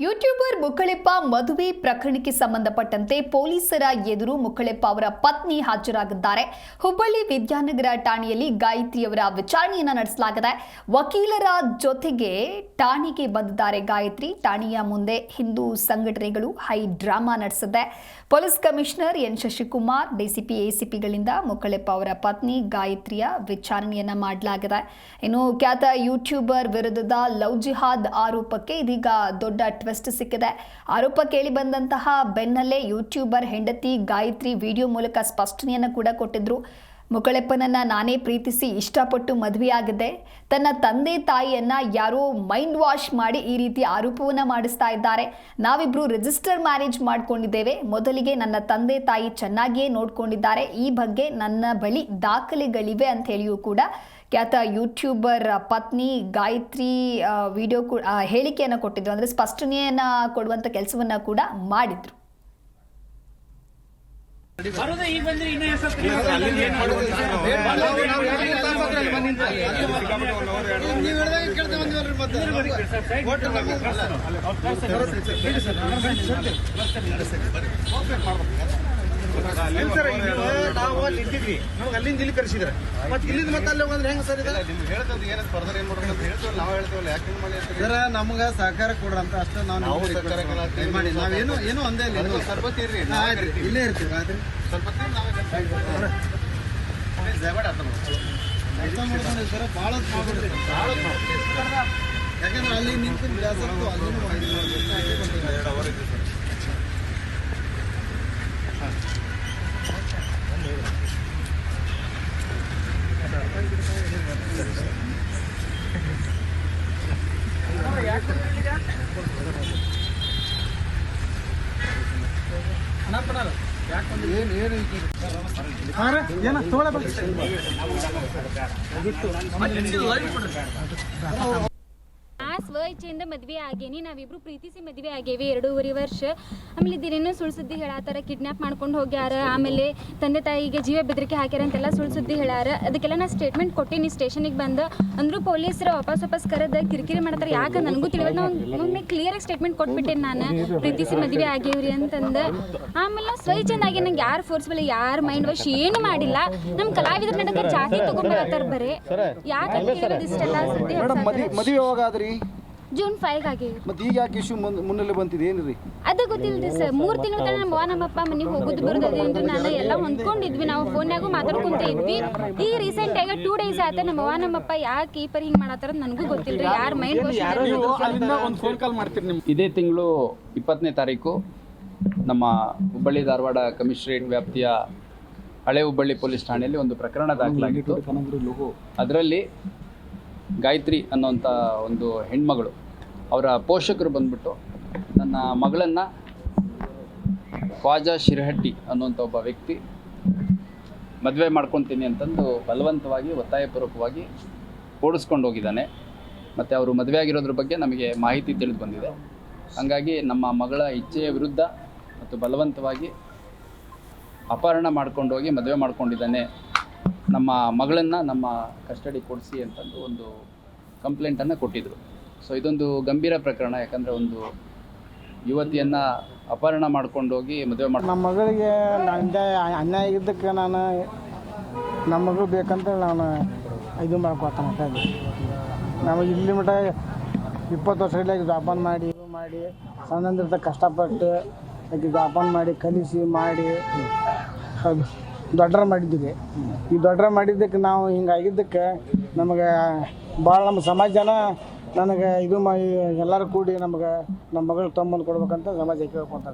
YouTuber ಮುಕ್ಕಳೆಪ್ಪ ಮದುವೆ ಪ್ರಕರಣಕ್ಕೆ ಸಂಬಂಧಪಟ್ಟಂತೆ ಪೊಲೀಸರ ಎದುರು ಮುಕ್ಕಳೆಪ್ಪ ಅವರ ಪತ್ನಿ ಹಾಜರಾಗಿದ್ದಾರೆ. ಹುಬ್ಬಳ್ಳಿ ವಿದ್ಯಾನಗರ ಠಾಣೆಯಲ್ಲಿ ಗಾಯತ್ರಿಯವರ ವಿಚಾರಣೆಯನ್ನು ನಡೆಸಲಾಗಿದೆ. ವಕೀಲರ ಜೊತೆಗೆ ಠಾಣೆಗೆ ಬಂದಿದ್ದಾರೆ ಗಾಯತ್ರಿ. ಠಾಣೆಯ ಮುಂದೆ ಹಿಂದೂ ಸಂಘಟನೆಗಳು ಹೈ ಡ್ರಾಮಾ ನಡೆಸಿದೆ. Police commissioner N Shashikumar, DCP, ಎಸಿಪಿಗಳಿಂದ ಮುಕ್ಕಳೆಪ್ಪ ಅವರ ಪತ್ನಿ ಗಾಯತ್ರಿಯ ವಿಚಾರಣೆಯನ್ನ ಮಾಡಲಾಗಿದೆ. ಇನ್ನು ಖ್ಯಾತ ಯೂಟ್ಯೂಬರ್ ವಿರುದ್ಧದ ಲವ್ ಜಿಹಾದ್ ಆರೋಪಕ್ಕೆ ಇದೀಗ ದೊಡ್ಡ ಟ್ವಿಸ್ಟ್ ಸಿಕ್ಕಿದೆ. ಆರೋಪ ಕೇಳಿ ಬಂದಂತಹ ಬೆನ್ನಲ್ಲೇ ಯೂಟ್ಯೂಬರ್ ಹೆಂಡತಿ ಗಾಯತ್ರಿ ವಿಡಿಯೋ ಮೂಲಕ ಸ್ಪಷ್ಟನೆಯನ್ನು ಕೂಡ ಕೊಟ್ಟಿದ್ರು. ಮುಕ್ಕಳೆಪ್ಪನನ್ನ ನಾನೇ ಪ್ರೀತಿಸಿ ಇಷ್ಟಪಟ್ಟು ಮದುವೆಯಾಗಿದ್ದೆ. ತನ್ನ ತಂದೆ ತಾಯಿಯನ್ನ ಯಾರೋ ಮೈಂಡ್ ವಾಶ್ ಮಾಡಿ ಈ ರೀತಿ ಆರೋಪವನ್ನ ಮಾಡಿಸ್ತಾ ಇದ್ದಾರೆ. ನಾವಿಬ್ರು ರಿಜಿಸ್ಟರ್ ಮ್ಯಾರೇಜ್ ಮಾಡ್ಕೊಂಡಿದ್ದೇವೆ. ಮೊದಲಿಗೆ ನನ್ನ ತಂದೆ ತಾಯಿ ಚೆನ್ನಾಗಿಯೇ ನೋಡ್ಕೊಂಡಿದ್ದಾರೆ. ಈ ಬಗ್ಗೆ ನನ್ನ ಬಳಿ ದಾಖಲೆಗಳಿವೆ ಅಂತ ಹೇಳಿಯೂ ಕೂಡ ಖ್ಯಾತ ಯೂಟ್ಯೂಬರ್ ಪತ್ನಿ ಗಾಯತ್ರಿ ವಿಡಿಯೋ ಹೇಳಿಕೆಯನ್ನು ಕೊಟ್ಟಿದ್ರು. ಅಂದರೆ ಸ್ಪಷ್ಟನೆಯನ್ನು ಕೊಡುವಂಥ ಕೆಲಸವನ್ನು ಕೂಡ ಮಾಡಿದ್ರು. ನಾವು ಅಲ್ಲಿ ಇದ್ದಿದ್ವಿ, ನಮ್ಗೆ ಅಲ್ಲಿಂದ ಇಲ್ಲಿ ಕರೆಸಿದ್ರೆ ಮತ್ತೆ ಇಲ್ಲಿಂದ ಮತ್ತೆ ಅಲ್ಲಿ ಹೋಗಂದ್ರೆ ಹೆಂಗ ಸರ್? ಹೇಳ್ತದ ಏನ ಸ್ಪರ್ಧೆ ಏನ್ ಮಾಡ್ಬೇಕು ಅಂತ ಹೇಳ್ತೀವಿ. ನಾವು ಹೇಳ್ತೀವಲ್ಲ, ಯಾಕೆ ಮಾಡಿ ನಮ್ಗೆ ಸಹಕಾರ ಕೊಡ್ರ ಅಂತ ಅಷ್ಟೇ. ನಾವು ಮಾಡಿ ನಾವೇನು ಏನು ಒಂದೇ ಇಲ್ಲ, ಸ್ವಲ್ಪ ಇರ್ರಿ, ಇಲ್ಲೇ ಇರ್ತೀವಿ. ಆದ್ರೆ ಸ್ವಲ್ಪ ಸರ್ ಭಾಳ ಮಾಡ್ಬಿಡ್ರಿ, ಯಾಕಂದ್ರೆ ಅಲ್ಲಿ ನಿಂತು ಬಿಡಾಸತ್ತು ಅಲ್ಲಿನೂ ಸ್ವ ಇಚ್ಛೆಯಿಂದ ಮದುವೆ ಆಗೇನಿ. ನಾವಿಬ್ರು ಪ್ರೀತಿಸಿ ಮದುವೆ ಆಗೇವಿ 2.5 ವರ್ಷ. ಆಮೇಲೆ ಇದೇನೇನೋ ಸುಳ್ಳು ಸುದ್ದಿ ಹೇಳಾತಾರ, ಕಿಡ್ನಾಪ್ ಮಾಡ್ಕೊಂಡು ಹೋಗ್ಯಾರ, ಆಮೇಲೆ ತಂದೆ ತಾಯಿಗೆ ಜೀವ ಬೆದರಿಕೆ ಹಾಕ್ಯಾರ ಅಂತೆಲ್ಲ ಸುಳ್ಳು ಸುದ್ದಿ ಹೇಳಾರ. ಅದಕ್ಕೆಲ್ಲ ನಾ ಸ್ಟೇಟ್ಮೆಂಟ್ ಕೊಟ್ಟಿನಿ ಸ್ಟೇಷನಿಗೆ ಬಂದು. ಅಂದರೂ ಪೊಲೀಸರು ವಾಪಸ್ ಕರೆದ ಕಿರಿಕಿರಿ ಮಾಡ್ತಾರೆ. ಯಾಕೆ ನನಗೂ ತಿಳಿಯೋದು. ನಾವು ಒಮ್ಮೆ ಕ್ಲಿಯರಾಗಿ ಸ್ಟೇಟ್ಮೆಂಟ್ ಕೊಟ್ಬಿಟ್ಟೇನೆ, ನಾನು ಪ್ರೀತಿಸಿ ಮದುವೆ ಆಗೇವ್ರಿ ಅಂತಂದು. ಆಮೇಲೆ ನಾವು ಸ್ವ ಇಚ್ಛೆಯಿಂದ ಆಗಿ ನಂಗೆ ಯಾರು ಫೋರ್ಸ್ಬಲ್, ಯಾರು ಮೈಂಡ್ ವಾಶ್ ಏನು ಮಾಡಿಲ್ಲ. ನಮ್ಮ ಕಲಾವಿದ್ರ ನಡಕ ಜಾತಿ ತಗೊಂಡ್ಬರತ್ತಾರ ಬರೀ. ಯಾಕೆ ಇಷ್ಟೆಲ್ಲ ಸುದ್ದಿ ಜೂನ್ 5 ಆಗೇವಿ. ಮತ್ತೆ ಈಗ ಯಾಕೆ ಇಶ್ಯೂ ಮುನ್ನೆಲೆ ಬಂತಿದೆ ಏನ್ರಿ? ಅದು ಗೊತ್ತಿಲ್ರಿ ಸರ್. 3 ತಿಂಗಳ ತನಕ ನಮ್ಮಪ್ಪ ಮನೆಗೆ ಹೋಗೋದು ಬರೋದು ಅಂತ ನಾನು ಎಲ್ಲ ಹೊಂದ್ಕೊಂಡಿದ್ವಿ. ನಾವು ಫೋನ್ಯಾಗೂ ಮಾತಾಡ್ಕೊಂತ ಇದ್ವಿ. ಈಗ ರೀಸೆಂಟ್ ಆಗಿ 2 ಡೇಸ್ ಆಯ್ತು ನಮ್ಮಪ್ಪ ಯಾಕೆ ಕೀಪರ್ ಹಿಂಗೆ ಮಾಡತ್ತಾರ ನನಗೂ ಗೊತ್ತಿಲ್ರಿ. ಯಾರು ಮೈಂಡ್ ವಾಶ್ ಇದೇ ತಿಂಗಳು 20ನೇ ತಾರೀಕು ನಮ್ಮ ಹುಬ್ಬಳ್ಳಿ ಧಾರವಾಡ ಕಮಿಷನರೇಟ್ ವ್ಯಾಪ್ತಿಯ ಹಳೆ ಹುಬ್ಬಳ್ಳಿ ಪೊಲೀಸ್ ಠಾಣೆಯಲ್ಲಿ ಒಂದು ಪ್ರಕರಣ ದಾಖಲಾಗಿತ್ತು. ಅದರಲ್ಲಿ ಗಾಯತ್ರಿ ಅನ್ನೋಂಥ ಒಂದು ಹೆಣ್ಮಗಳು, ಅವರ ಪೋಷಕರು ಬಂದ್ಬಿಟ್ಟು ನನ್ನ ಮಗಳನ್ನು ಖ್ವಾಜಾ ಶಿರಹಟ್ಟಿ ಅನ್ನುವಂಥ ಒಬ್ಬ ವ್ಯಕ್ತಿ ಮದುವೆ ಮಾಡ್ಕೊತೀನಿ ಅಂತಂದು ಬಲವಂತವಾಗಿ ಒತ್ತಾಯಪೂರ್ವಕವಾಗಿ ಓಡಿಸ್ಕೊಂಡು ಹೋಗಿದ್ದಾನೆ. ಮತ್ತು ಅವರು ಮದುವೆ ಆಗಿರೋದ್ರ ಬಗ್ಗೆ ನಮಗೆ ಮಾಹಿತಿ ತಿಳಿದು ಬಂದಿದೆ. ಹಾಗಾಗಿ ನಮ್ಮ ಮಗಳ ಇಚ್ಛೆಯ ವಿರುದ್ಧ ಮತ್ತು ಬಲವಂತವಾಗಿ ಅಪಹರಣ ಮಾಡ್ಕೊಂಡೋಗಿ ಮದುವೆ ಮಾಡ್ಕೊಂಡಿದ್ದಾನೆ, ನಮ್ಮ ಮಗಳನ್ನು ನಮ್ಮ ಕಸ್ಟಡಿ ಕೊಡಿಸಿ ಅಂತಂದು ಒಂದು ಕಂಪ್ಲೇಂಟನ್ನು ಕೊಟ್ಟಿದ್ದರು. ಸೊ ಇದೊಂದು ಗಂಭೀರ ಪ್ರಕರಣ. ಯಾಕಂದರೆ ಒಂದು ಯುವತಿಯನ್ನು ಅಪಹರಣ ಮಾಡ್ಕೊಂಡೋಗಿ ಮದುವೆ ಮಾಡಿ ನಮ್ಮ ಮಗಳಿಗೆ ಅನ್ಯಾಯ ಆಗಿದ್ದಕ್ಕೆ ನಾನು ನಮ್ಮ ಮಗಳು ಬೇಕಂತ ನಾನು ಇದು ಮಾಡ್ಕೊತ ಮಾತಾಡಿ ನಮಗೆ ಇಲ್ಲಿ ಮಟ್ಟ 20 ವರ್ಷಗಳಾಗಿ ಜಾಪಾನ್ ಮಾಡಿ ಇದು ಮಾಡಿ ಸಣ್ಣಂದಿರ್ತ ಕಷ್ಟಪಟ್ಟು ಆಕೆ ಜಾಪಾನ್ ಮಾಡಿ ಕಲಿಸಿ ಮಾಡಿ ಅದು ದೊಡ್ಡರ ಮಾಡಿದ್ದೀವಿ. ಈ ದೊಡ್ಡರ ಮಾಡಿದ್ದಕ್ಕೆ ನಾವು ಹಿಂಗಾಗಿದ್ದಕ್ಕೆ ನಮಗೆ ಭಾಳ ನಮ್ಮ ಸಮಾಜ ಜನ ನನಗೆ ಇದು ಎಲ್ಲರೂ ಕೂಡಿ ನಮಗೆ ನಮ್ಮ ಮಗಳು ತೊಂಬಂದು ಕೊಡ್ಬೇಕಂತ ಸಮಾಜ ಕೇಳ್ಕೊಂತ